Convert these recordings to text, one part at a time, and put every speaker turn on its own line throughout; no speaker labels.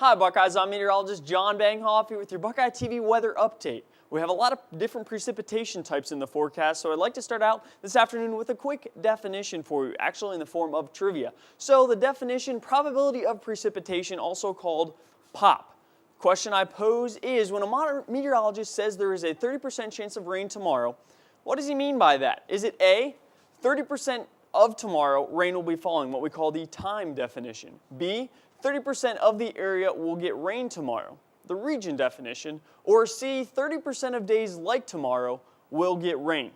Hi Buckeyes, I'm meteorologist John Banghoff here with your Buckeye TV weather update. We have a lot of different precipitation types in the forecast, so I'd like to start out this afternoon with a quick definition for you, actually in the form of trivia. So the definition, probability of precipitation, also called POP. Question I pose is, when a meteorologist says there is a 30% chance of rain tomorrow, what does he mean by that? Is it A, 30% of tomorrow rain will be falling, what we call the time definition? B, 30% of the area will get rain tomorrow, the region definition, or C, 30% of days like tomorrow will get rain?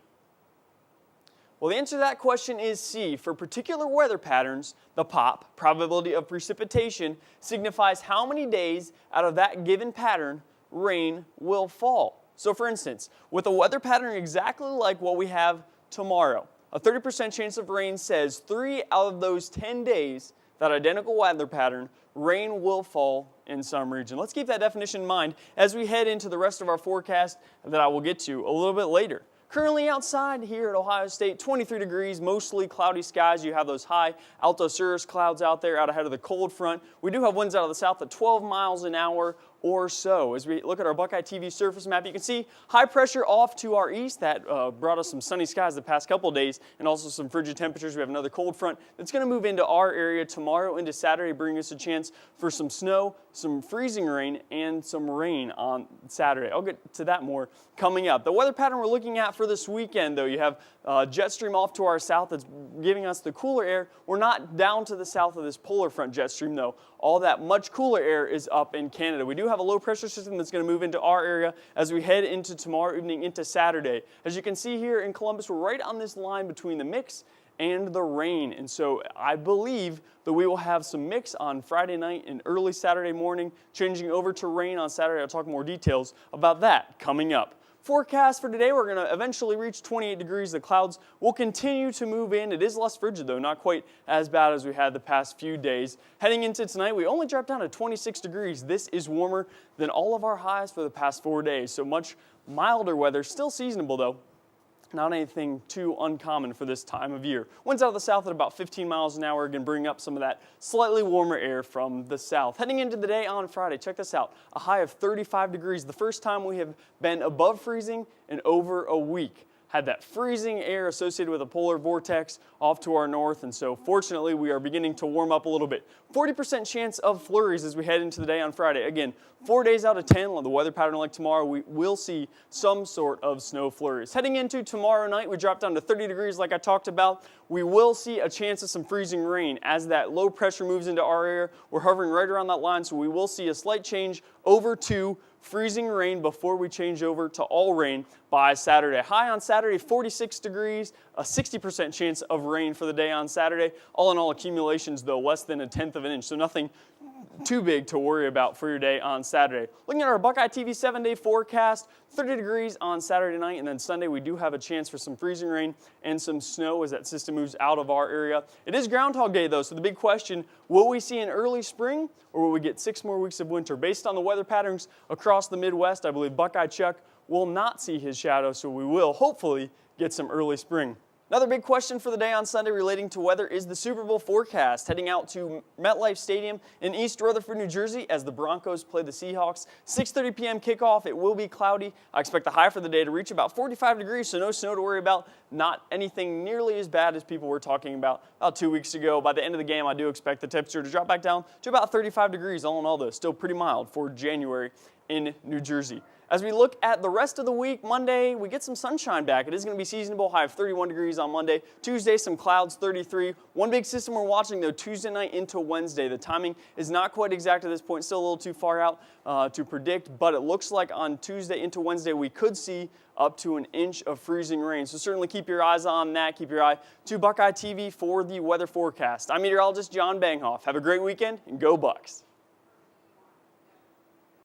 Well, the answer to that question is C. For particular weather patterns, the POP, probability of precipitation, signifies how many days out of that given pattern rain will fall. So for instance, with a weather pattern exactly like what we have tomorrow, a 30% chance of rain says 3 out of those 10 days, that identical weather pattern, rain will fall in some region. Let's keep that definition in mind as we head into the rest of our forecast that I will get to a little bit later. Currently outside here at Ohio State, 23 degrees, mostly cloudy skies. You have those high alto cirrus clouds out there out ahead of the cold front. We do have winds out of the south at 12 miles an hour or so. As we look at our Buckeye TV surface map, you can see high pressure off to our east. That brought us some sunny skies the past couple of days and also some frigid temperatures. We have another cold front that's going to move into our area tomorrow into Saturday, bringing us a chance for some snow, some freezing rain, and some rain on Saturday. I'll get to that more coming up. The weather pattern we're looking at for this weekend, though, you have jet stream off to our south that's giving us the cooler air. We're not down to the south of this polar front jet stream, though. All that much cooler air is up in Canada. We do have a low pressure system that's going to move into our area as we head into tomorrow evening into Saturday. As you can see here in Columbus, we're right on this line between the mix and the rain. And so I believe that we will have some mix on Friday night and early Saturday morning, changing over to rain on Saturday. I'll talk more details about that coming up. Forecast for today, we're going to eventually reach 28 degrees. The clouds will continue to move in. It is less frigid, though, not quite as bad as we had the past few days. Heading into tonight, we only dropped down to 26 degrees. This is warmer than all of our highs for the past 4 days, so much milder weather. Still seasonable, though. Not anything too uncommon for this time of year. Winds out of the south at about 15 miles an hour, again bring up some of that slightly warmer air from the south. Heading into the day on Friday, check this out, a high of 35 degrees, the first time we have been above freezing in over a week. Had that freezing air associated with a polar vortex off to our north, and so fortunately we are beginning to warm up a little bit. 40% chance of flurries as we head into the day on Friday. Again, 4 days out of 10, on the weather pattern like tomorrow, we will see some sort of snow flurries. Heading into tomorrow night, we drop down to 30 degrees like I talked about. We will see a chance of some freezing rain as that low pressure moves into our area. We're hovering right around that line, so we will see a slight change over to freezing rain before we change over to all rain by Saturday. High on Saturday, 46 degrees, a 60% chance of rain for the day on Saturday. All in all, accumulations, though, less than 1/10 of an inch, so nothing too big to worry about for your day on Saturday. Looking at our Buckeye TV 7-day forecast, 30 degrees on Saturday night, and then Sunday we do have a chance for some freezing rain and some snow as that system moves out of our area. It is Groundhog Day, though, so the big question, will we see an early spring or will we get 6 more weeks of winter? Based on the weather patterns across the Midwest, I believe Buckeye Chuck will not see his shadow, so we will hopefully get some early spring. Another big question for the day on Sunday relating to weather is the Super Bowl forecast. Heading out to MetLife Stadium in East Rutherford, New Jersey as the Broncos play the Seahawks. 6:30 p.m. kickoff. It will be cloudy. I expect the high for the day to reach about 45 degrees, so no snow to worry about. Not anything nearly as bad as people were talking about 2 weeks ago. By the end of the game, I do expect the temperature to drop back down to about 35 degrees. All in all, though, still pretty mild for January in New Jersey. As we look at the rest of the week, Monday, we get some sunshine back. It is going to be seasonable, high of 31 degrees on Monday. Tuesday, some clouds, 33. One big system we're watching, though, Tuesday night into Wednesday. The timing is not quite exact at this point, still a little too far out to predict, but it looks like on Tuesday into Wednesday, we could see up to 1 inch of freezing rain. So certainly keep your eyes on that. Keep your eye to Buckeye TV for the weather forecast. I'm meteorologist John Banghoff. Have a great weekend, and go Bucks.